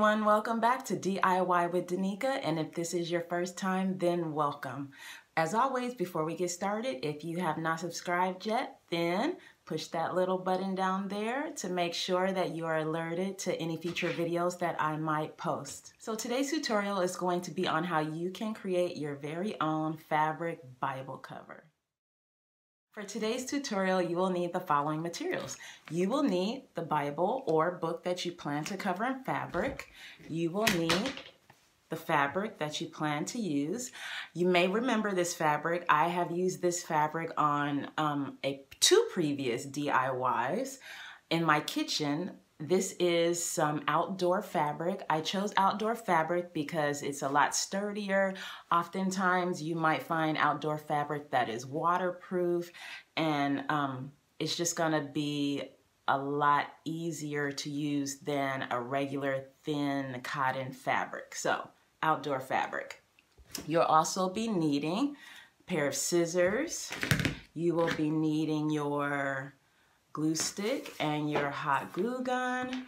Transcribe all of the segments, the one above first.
everyone, welcome back to DIY with Danica, and if this is your first time, then welcome. As always, before we get started, if you have not subscribed yet, then push that little button down there to make sure that you are alerted to any future videos that I might post. So today's tutorial is going to be on how you can create your very own fabric Bible cover. For today's tutorial, you will need the following materials. You will need the Bible or book that you plan to cover in fabric. You will need the fabric that you plan to use. You may remember this fabric. I have used this fabric on two previous DIYs in my kitchen. This is some outdoor fabric. I chose outdoor fabric because it's a lot sturdier. Oftentimes you might find outdoor fabric that is waterproof, and it's just gonna be a lot easier to use than a regular thin cotton fabric. So outdoor fabric. You'll also be needing a pair of scissors. You will be needing your glue stick and your hot glue gun.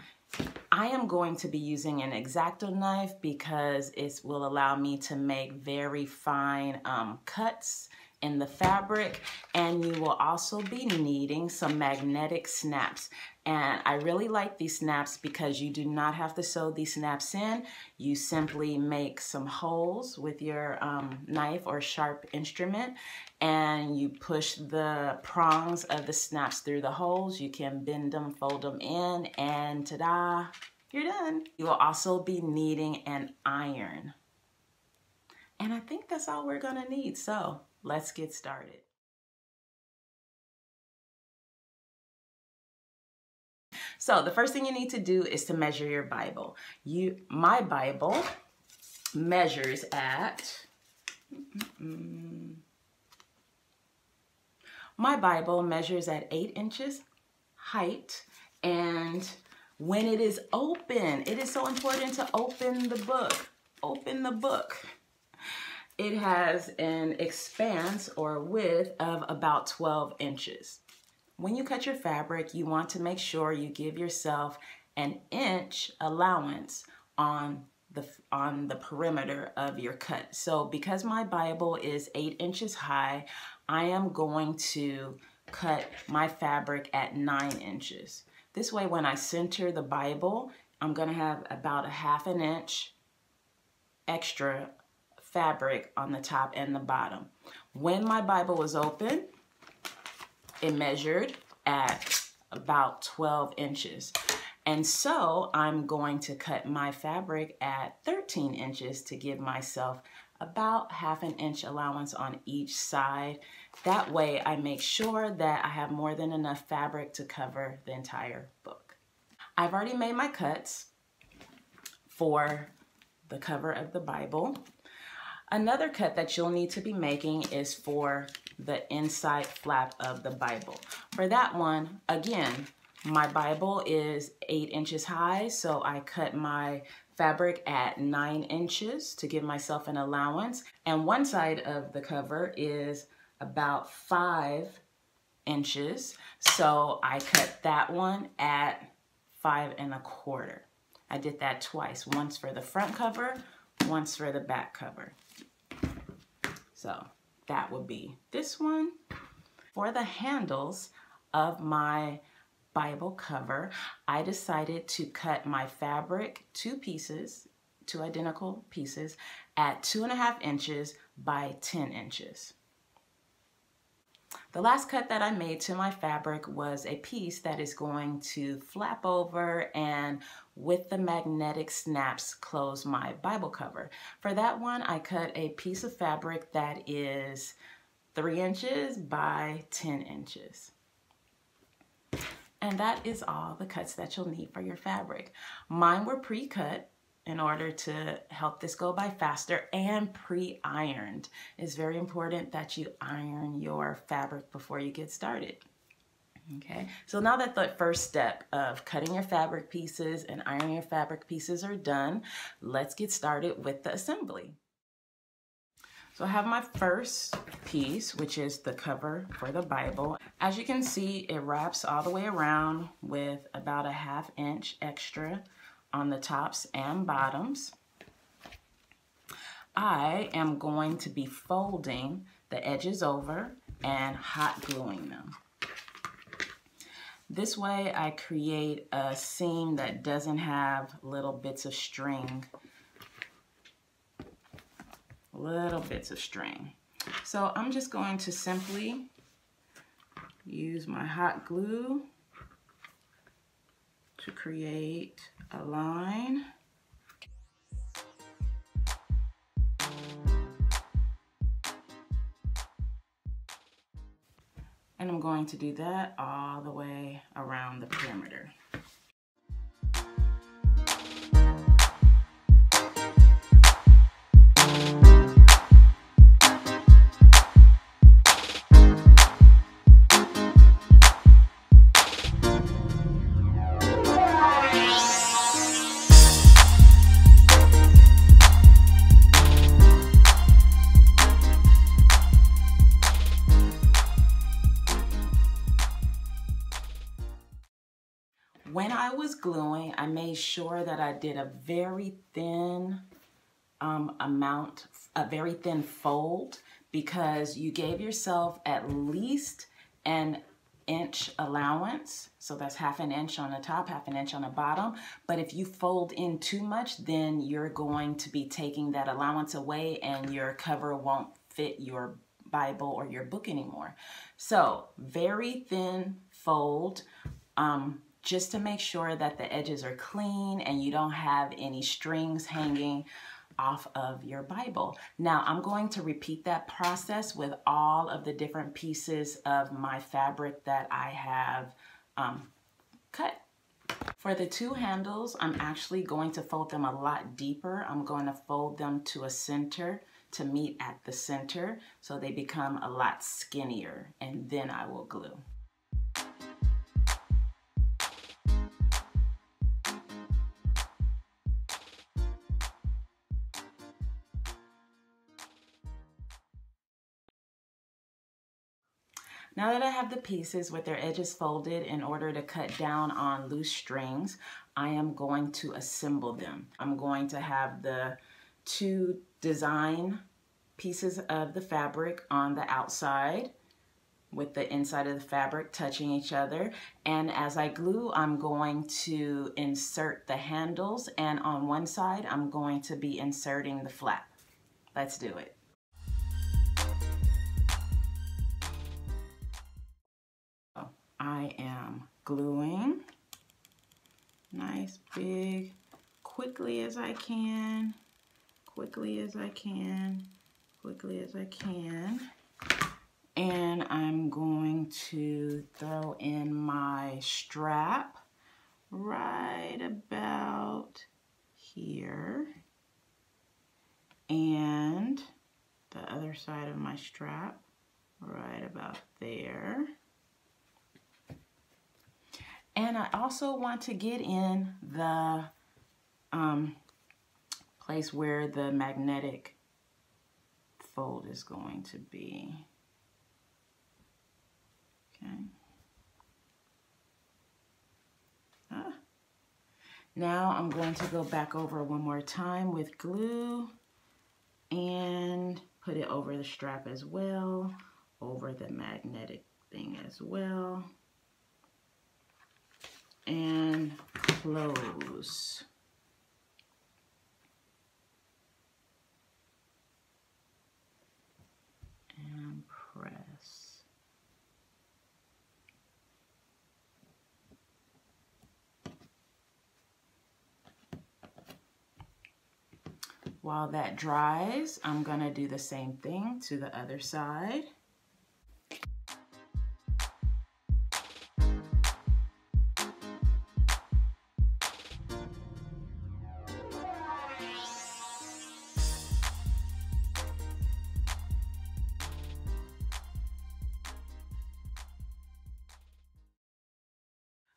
I am going to be using an X-Acto knife because it will allow me to make very fine cuts in the fabric, and you will also be needing some magnetic snaps. And I really like these snaps because you do not have to sew these snaps in. You simply make some holes with your knife or sharp instrument, and you push the prongs of the snaps through the holes. You can bend them, fold them in, and ta-da, you're done. You will also be needing an iron. And I think that's all we're gonna need, so let's get started. So the first thing you need to do is to measure your Bible. My Bible measures at, my Bible measures at 8 inches height, and when it is open, it is so important to open the book. Open the book. It has an expanse or width of about 12 inches. When you cut your fabric, you want to make sure you give yourself an inch allowance on the perimeter of your cut. So because my Bible is 8 inches high, I am going to cut my fabric at 9 inches. This way, when I center the Bible, I'm gonna have about a ½ an inch extra fabric on the top and the bottom. When my Bible was open, it measured at about 12 inches. And so I'm going to cut my fabric at 13 inches to give myself about ½ an inch allowance on each side. That way I make sure that I have more than enough fabric to cover the entire book. I've already made my cuts for the cover of the Bible. Another cut that you'll need to be making is for the inside flap of the Bible. For that one, again, my Bible is 8 inches high, so I cut my fabric at 9 inches to give myself an allowance. And one side of the cover is about 5 inches, so I cut that one at 5 1/4. I did that twice, once for the front cover, once for the back cover. So that would be this one. For the handles of my Bible cover, I decided to cut my fabric two identical pieces at 2½ inches by 10 inches. The last cut that I made to my fabric was a piece that is going to flap over and with the magnetic snaps close my Bible cover. For that one, I cut a piece of fabric that is 3 inches by 10 inches. And that is all the cuts that you'll need for your fabric. Mine were pre-cut in order to help this go by faster, and pre-ironed. It's very important that you iron your fabric before you get started. Okay, so now that the first step of cutting your fabric pieces and ironing your fabric pieces are done, let's get started with the assembly. So I have my first piece, which is the cover for the Bible. As you can see, it wraps all the way around with about a ½ inch extra on the tops and bottoms. I am going to be folding the edges over and hot gluing them. This way I create a seam that doesn't have little bits of string. So I'm just going to simply use my hot glue to create a line. And I'm going to do that all the way around the perimeter. When I was gluing, I made sure that I did a very thin a very thin fold, because you gave yourself at least an inch allowance. So that's half an inch on the top, half an inch on the bottom. But if you fold in too much, then you're going to be taking that allowance away and your cover won't fit your Bible or your book anymore. So very thin fold, just to make sure that the edges are clean and you don't have any strings hanging off of your Bible. Now I'm going to repeat that process with all of the different pieces of my fabric that I have cut. For the two handles, I'm actually going to fold them a lot deeper. I'm going to fold them to a center, to meet at the center, so they become a lot skinnier, and then I will glue. Now that I have the pieces with their edges folded in order to cut down on loose strings, I am going to assemble them. I'm going to have the two design pieces of the fabric on the outside with the inside of the fabric touching each other. And as I glue, I'm going to insert the handles, and on one side, I'm going to be inserting the flap. Let's do it. I am gluing nice big, quickly as I can, and I'm going to throw in my strap right about here, and the other side of my strap right about there. And I also want to get in the place where the magnetic fold is going to be. Okay. Now I'm going to go back over one more time with glue and put it over the strap as well, over the magnetic thing as well. And close. And press. While that dries, I'm going to do the same thing to the other side.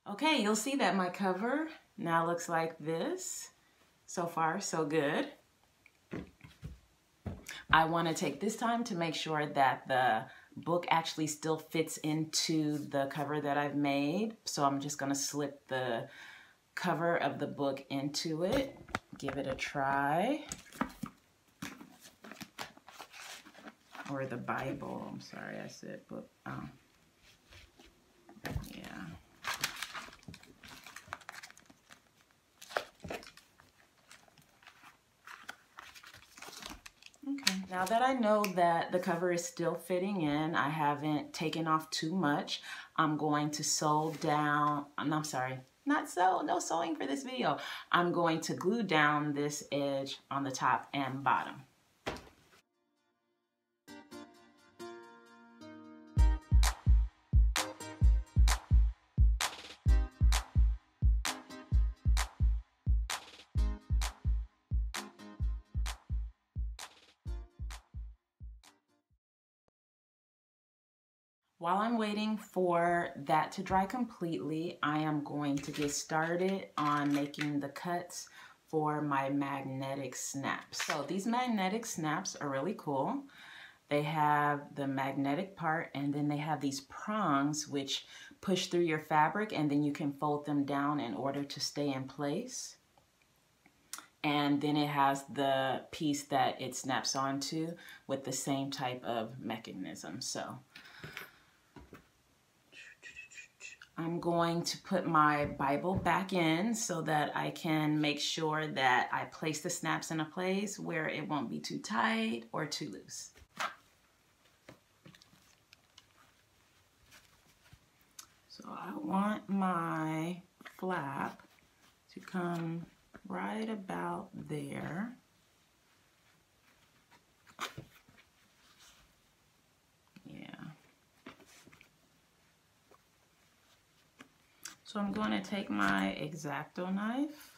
Okay, you'll see that my cover now looks like this. So far, so good. I want to take this time to make sure that the book actually still fits into the cover that I've made. So I'm just going to slip the cover of the book into it. Give it a try. Or the Bible. I'm sorry, I said book. Oh. Yeah. Okay, now that I know that the cover is still fitting in, I haven't taken off too much, I'm going to sew down, I'm sorry, not sew, no sewing for this video. I'm going to glue down this edge on the top and bottom. While I'm waiting for that to dry completely, I am going to get started on making the cuts for my magnetic snaps. So these magnetic snaps are really cool. They have the magnetic part, and then they have these prongs which push through your fabric, and then you can fold them down in order to stay in place. And then it has the piece that it snaps onto with the same type of mechanism. So I'm going to put my Bible back in so that I can make sure that I place the snaps in a place where it won't be too tight or too loose. So I want my flap to come right about there. So I'm going to take my X-Acto knife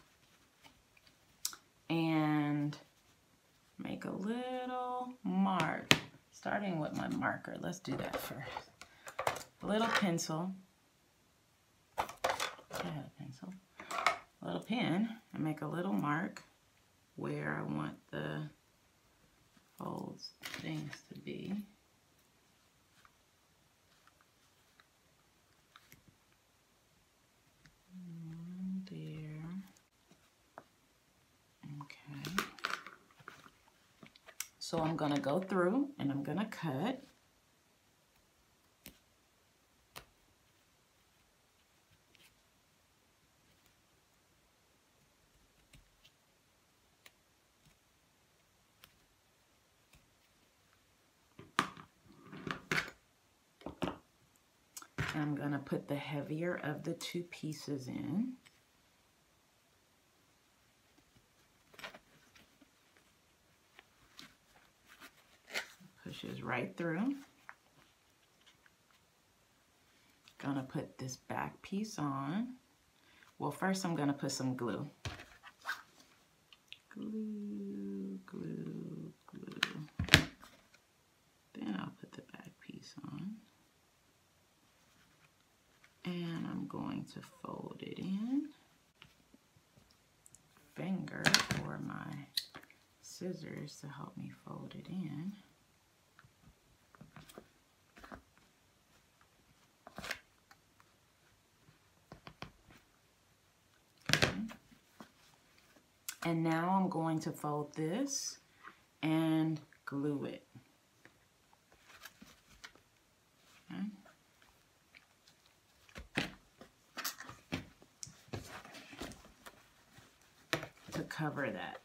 and make a little mark, starting with my marker. Let's do that first. A little pencil. I had a pencil. A little pen, and make a little mark where I want the folds things to be. So I'm going to go through and I'm going to cut. I'm going to put the heavier of the two pieces in. Pushes right through. Gonna put this back piece on. Well, first I'm gonna put some glue. Glue, glue, glue. Then I'll put the back piece on. And I'm going to fold it in. Finger or my scissors to help me fold it in. And now I'm going to fold this and glue it. Okay. To cover that.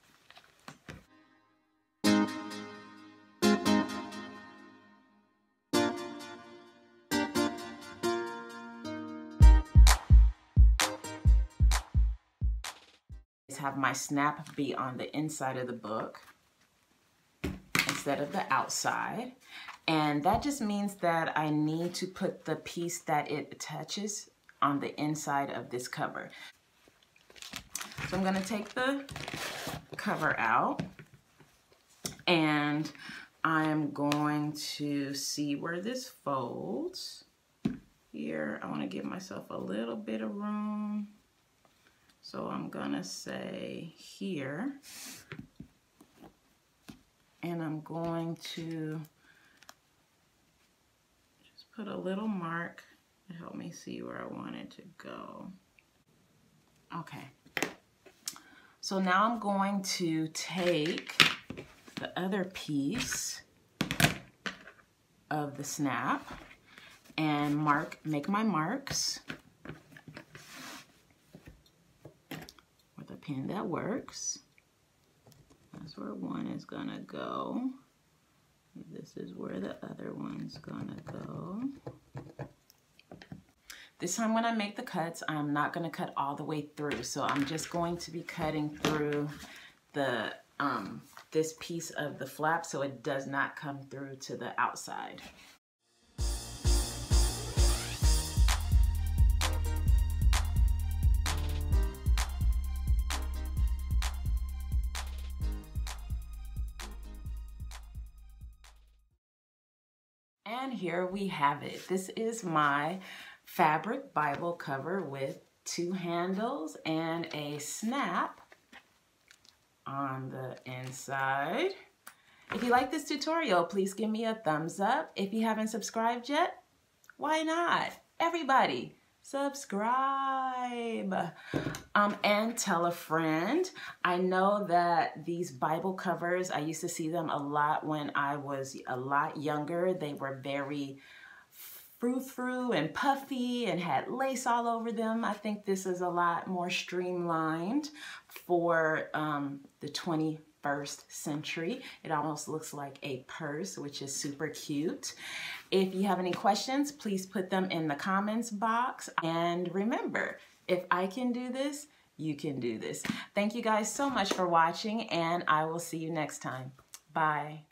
Have my snap be on the inside of the book instead of the outside, and that just means that I need to put the piece that it attaches on the inside of this cover. So I'm going to take the cover out and I'm going to see where this folds. Here I want to give myself a little bit of room. So I'm gonna say here, and I'm going to just put a little mark to help me see where I want it to go. Okay. So now I'm going to take the other piece of the snap and make my marks with a pin that works. That's where one is gonna go. This is where the other one's gonna go. This time when I make the cuts, I'm not gonna cut all the way through. So I'm just going to be cutting through the this piece of the flap so it does not come through to the outside. And here we have it. This is my fabric Bible cover with 2 handles and a snap on the inside. If you like this tutorial, please give me a thumbs up. If you haven't subscribed yet, why not? Everybody, subscribe and tell a friend. I know that these Bible covers, I used to see them a lot when I was a lot younger. They were very frou-frou and puffy and had lace all over them. I think this is a lot more streamlined for the 21st century. It almost looks like a purse, which is super cute. If you have any questions, please put them in the comments box. And remember, if I can do this, you can do this. Thank you guys so much for watching, and I will see you next time. Bye.